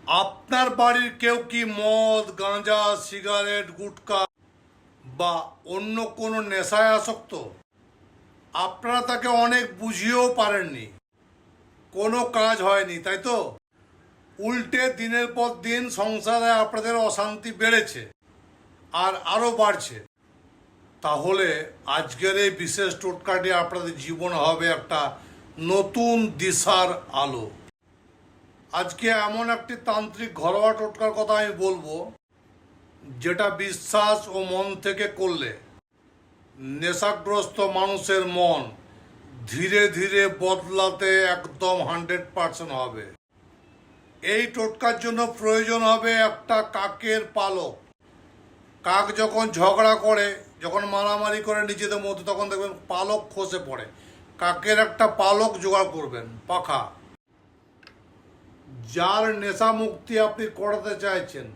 আপনার বাড়ির কেউ কি মদ গাঁজা সিগারেট গুটখা বা অন্য কোনো নেশায় আসক্ত? আপনারা তাকে অনেক বুঝিয়েও পারেননি, কোনো কাজ হয়নি, তাই তো? উল্টে দিনের পর দিন সংসারে আপনাদের অশান্তি বেড়েছে আর আরও বাড়ছে। তাহলে আজকের এই বিশেষ টোটকাটি আপনাদের জীবন হবে একটা নতুন দিশার আলো। আজকে এমন একটি তান্ত্রিক ঘরোয়া টোটকার কথা আমি বলবো, যেটা বিশ্বাস ও মন থেকে করলে নেশাগ্রস্ত মানুষের মন ধীরে ধীরে বদলাতে একদম 100% হবে। এই টোটকার জন্য প্রয়োজন হবে একটা কাকের পালক। কাক যখন ঝগড়া করে, যখন মারামারি করে নিজেদের মধ্যে, তখন দেখবেন পালক খসে পড়ে। কাকের একটা পালক জোগাড় করবেন, পাখা। যার নেশা মুক্তি আপনি করাতে চাইছেন,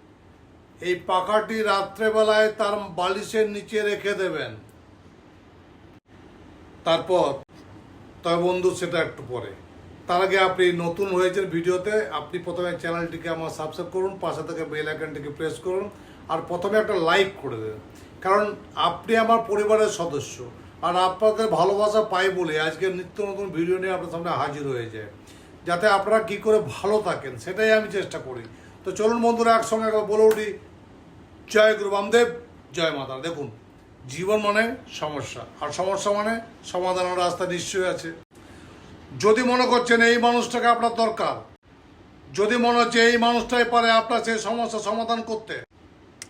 এই পাখাটি রাত্রেবেলায় তার বালিশের নিচে রেখে দেবেন। তারপর তবে বন্ধু, সেটা একটু পরে। তার আগে আপনি নতুন হয়েছেন ভিডিওতে, আপনি প্রথমে চ্যানেলটিকে আমার সাবস্ক্রাইব করুন, পাশে থেকে বেল আইকনটিকে প্রেস করুন, আর প্রথমে একটা লাইক করে দেন। কারণ আপনি আমার পরিবারের সদস্য, আর আপনাদের ভালোবাসা পাই বলে আজকে নিত্য নতুন ভিডিও নিয়ে আপনার সামনে হাজির হয়ে যায়, যাতে আপনারা কি করে ভালো থাকেন সেটাই আমি চেষ্টা করি। তো চলুন বন্ধুরা, একসঙ্গে একবার বলে উঠি, জয় গুরু বামদেব, জয় মাতা। দেখুন, জীবন মানে সমস্যা, আর সমস্যা মানে সমাধানের রাস্তা নিশ্চয়ই আছে। যদি মনে করছেন এই মানুষটাকে আপনার দরকার, যদি মনে হচ্ছে এই মানুষটাই পারে আপনার সেই সমস্যা সমাধান করতে,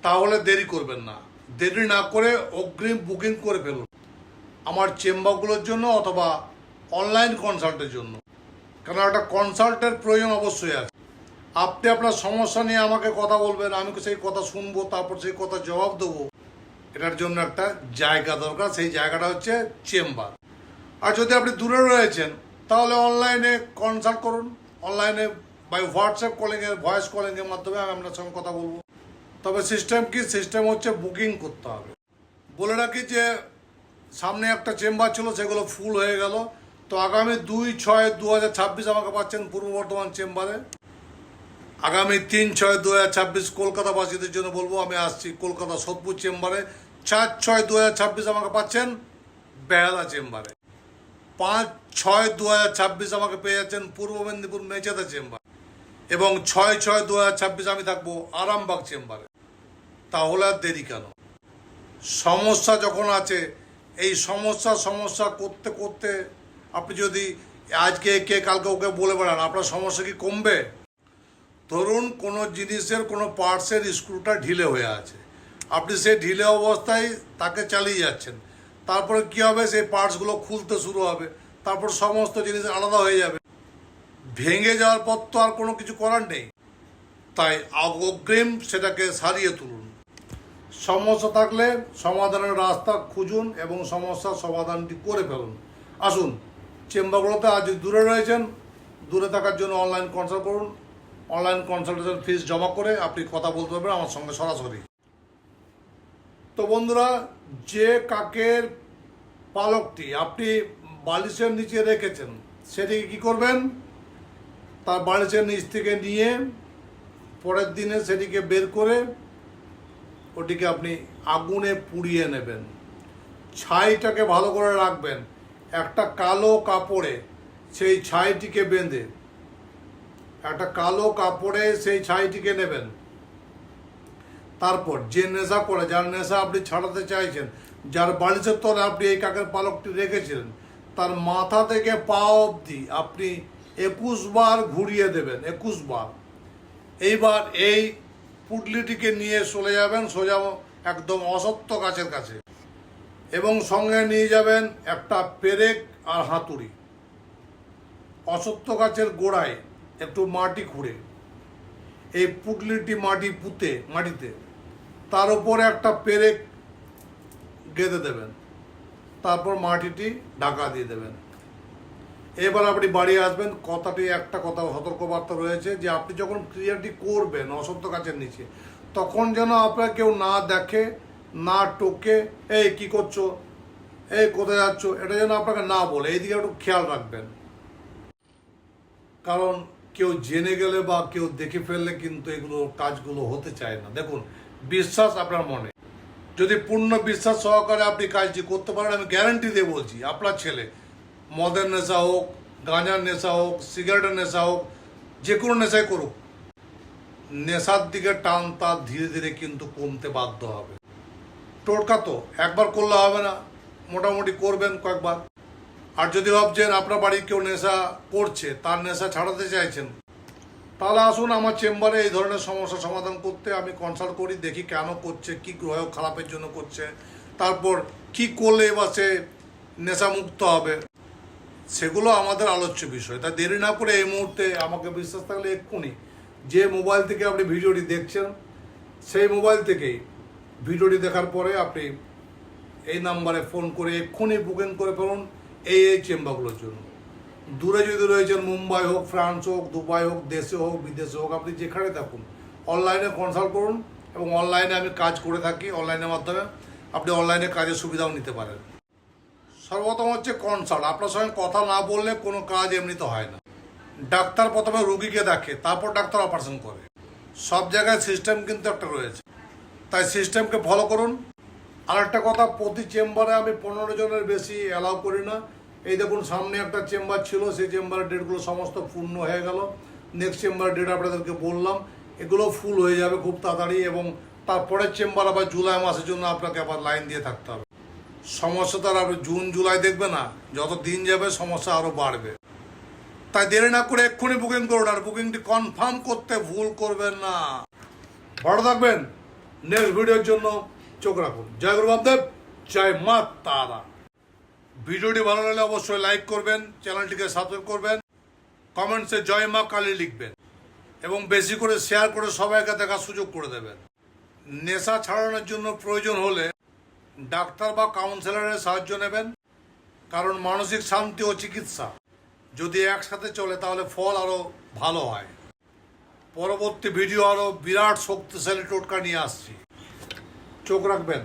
তাহলে দেরি করবেন না। দেরি না করে অগ্রিম বুকিং করে ফেলুন আমার চেম্বারগুলোর জন্য অথবা অনলাইন কনসাল্টের জন্য। কারণ একটা কনসাল্টের প্রয়োজন অবশ্যই আছে। আপনি আপনার সমস্যা নিয়ে আমাকে কথা বলবেন, আমি সেই কথা শুনবো, তারপর সেই কথা জবাব দেবো। এটার জন্য একটা জায়গা দরকার, সেই জায়গাটা হচ্ছে চেম্বার। আর যদি আপনি দূরে রয়েছেন, তাহলে অনলাইনে কনসাল্ট করুন। অনলাইনে বাই হোয়াটসঅ্যাপ কলিংয়ের, ভয়েস কলিংয়ের মাধ্যমে আমি আপনার সঙ্গে কথা বলবো। তবে সিস্টেম কি? সিস্টেম হচ্ছে বুকিং করতে হবে। বলে রাখি যে সামনে একটা চেম্বার ছিল, সেগুলো ফুল হয়ে গেল। তো আগামী 2/6/2026 আমাকে পাচ্ছেন পূর্ব বর্ধমান চেম্বারে। আগামী 3/6/2026 কলকাতাবাসীদের জন্য বলবো, আমি আসছি কলকাতা সোদপুর চেম্বারে। 4/6/2026 আমাকে পাচ্ছেন বেহালা চেম্বারে। 5/6/2026 আমাকে পেয়ে যাচ্ছেন পূর্ব মেদিনীপুর মেচেদা চেম্বার। এবং 6/6/2026 আমি থাকবো আরামবাগ চেম্বারে। তাহলে আর দেরি কেন? সমস্যা যখন আছে, এই সমস্যা করতে করতে আপনি যদি আজকে একে কালকে ওকে বলে বেড়ান, আপনার সমস্যা কি কমবে? ধরুন কোনো জিনিসের কোনো পার্টসের স্ক্রুটা ঢিলে হয়ে আছে, আপনি সেই ঢিলে অবস্থায় তাকে চালিয়ে যাচ্ছেন। তারপরে কী হবে? সেই পার্টসগুলো খুলতে শুরু হবে, তারপর সমস্ত জিনিস আলাদা হয়ে যাবে। ভেঙে যাওয়ার পর তো আর কোনো কিছু করার নেই। তাই অগ্রিম সেটাকে সারিয়ে তুলুন। সমস্যা থাকলে সমাধানের রাস্তা খুঁজুন এবং সমস্যার সমাধানটি করে ফেলুন। আসুন চেম্বারগুলোতে। আজ দূরে রয়েছেন, দূরে থাকার জন্য অনলাইন কনসাল্ট করুন। অনলাইন কনসালটেশন ফিস জমা করে আপনি কথা বলতে পারবেন আমার সঙ্গে সরাসরি। তো বন্ধুরা, যে কাকের পালকটি আপনি বালিশের নিচে রেখেছেন, সেটিকে কী করবেন? তার বালিশের নিচ থেকে নিয়ে পরের দিনে সেটিকে বের করে ওটিকে আপনি আগুনে পুড়িয়ে নেবেন। ছাইটাকে ভালো করে রাখবেন। একটা কালো কাপড়ে সেই ছাইটিকে বেঁধে, একটা কালো কাপড়ে সেই ছাইটিকে নেবেন। তারপর যে নেশা করে, যার নেশা আপনি ছাড়াতে চাইছেন, যার বালিশের তলে আপনি এই কাকের পালকটি রেখেছিলেন, তার মাথা থেকে পা অবধি আপনি 21 বার ঘুরিয়ে দেবেন। 21 বার। এইবার এই পুটলিটিকে নিয়ে চলে যাবেন সোজা একদম অসত্য গাছের কাছে, এবং সঙ্গে নিয়ে যাবেন একটা পেরেক আর হাতুড়ি। অসত্য গাছের গোড়ায় একটু মাটি খুঁড়ে এই পুটলিটি মাটিতে তার উপরে একটা পেরেক গেঁথে দেবেন। তারপর মাটিটি ঢাকা দিয়ে দেবেন। এবার আপনি বাড়ি আসবেন। কথাটি একটা কথা সতর্কবার্তা রয়েছে, যে আপনি যখন ক্রিয়াটি করবেন অসত্য গাছের নিচে, তখন যেন আপনার কেউ না দেখে, না টোকে, এই কি করছো, এই কোথায় যাচ্ছ, এটা যেন আপনাকে না বলে। এইদিকে একটু খেয়াল রাখবেন। কারণ কেউ জেনে গেলে বা কেউ দেখে ফেললে কিন্তু এগুলো কাজগুলো হতে চায় না। দেখুন, বিশ্বাস আপনার মনে, যদি পূর্ণ বিশ্বাস সহকারে আপনি কাজটি করতে পারেন, আমি গ্যারান্টি দিয়ে বলছি, আপনার ছেলে মদের নেশা হোক, গাঁজার নেশা হোক, সিগারেটের নেশা হোক, যে কোনো নেশাই করুক, নেশার দিকে টান তার ধীরে ধীরে কিন্তু কমতে বাধ্য হবে। টোটকা তো একবার করলে হবে না, মোটামুটি করবেন কয়েকবার। আর যদি ভাবছেন আপনার বাড়ির কেউ নেশা করছে, তার নেশা ছাড়াতে চাইছেন, তাহলে আসুন আমার চেম্বারে এই ধরনের সমস্যার সমাধান করতে। আমি কনসাল্ট করি, দেখি কেন করছে, কী গ্রহ খারাপের জন্য করছে, তারপর কি করলে এবার সে নেশামুক্ত হবে, সেগুলো আমাদের আলোচ্য বিষয়। তাই দেরি না করে এই মুহূর্তে আমাকে বিশ্বাস থাকলে এক্ষুনি যে মোবাইল থেকে আপনি ভিডিওটি দেখছেন, সেই মোবাইল থেকেই ভিডিওটি দেখার পরে আপনি এই নাম্বারে ফোন করে এক্ষুনি বুকিং করে ফেলুন এই চেম্বারগুলোর জন্য। দূরে যদি রয়েছেন, মুম্বাই হোক, ফ্রান্স হোক, দুবাই হোক, দেশে হোক, বিদেশে হোক, আপনি যেখানে থাকুন অনলাইনে কনসাল্ট করুন, এবং অনলাইনে আমি কাজ করে থাকি। অনলাইনের মাধ্যমে আপনি অনলাইনে কাজের সুবিধাও নিতে পারেন। সর্বপ্রথম হচ্ছে কনসাল্ট। আপনার সঙ্গে কথা না বললে কোনো কাজ এমনিতে হয় না। ডাক্তার প্রথমে রুগীকে দেখে, তারপর ডাক্তার অপারেশন করে। সব জায়গায় সিস্টেম কিন্তু একটা রয়েছে, তাই সিস্টেমকে ফলো করুন। আর একটা কথা, প্রতি চেম্বারে আমি 15 জনের বেশি অ্যালাউ করি না। এই দেখুন, সামনে একটা চেম্বার ছিল, সেই চেম্বারের ডেটগুলো সমস্ত পূর্ণ হয়ে গেল। নেক্সট চেম্বারের ডেট আপনাদেরকে বললাম, এগুলো ফুল হয়ে যাবে খুব তাড়াতাড়ি, এবং তারপরের চেম্বার আবার জুলাই মাসের জন্য আপনাকে আবার লাইন দিয়ে থাকতে হবে। সমস্যা তো আর জুন জুলাই দেখবে না, যত দিন যাবে সমস্যা আরও বাড়বে। তাই দেরি না করে এক্ষুনি বুকিং করুন, আর বুকিংটি কনফার্ম করতে ভুল করবেন না। ভালো থাকবেন, নেক্সট ভিডিওর জন্য চোখ রাখুন। জয় গুরু বামদেব, জয় মা তারা। ভিডিওটি ভালো লাগলে অবশ্যই লাইক করবেন, চ্যানেলটিকে সাবস্ক্রাইব করবেন, কমেন্টসে জয় মা কালী লিখবেন, এবং বেশি করে শেয়ার করে সবাইকে দেখার সুযোগ করে দেবেন। নেশা ছাড়ানোর জন্য প্রয়োজন হলে ডাক্তার বা কাউন্সিলরের সাহায্য নেবেন, কারণ মানসিক শান্তি ও চিকিৎসা যদি একসাথে চলে তাহলে ফল আরও ভালো হয়। পরবর্তী ভিডিও আরও বিরাট শক্তিশালী টোটকা নিয়ে আসছি, চোখ রাখবেন।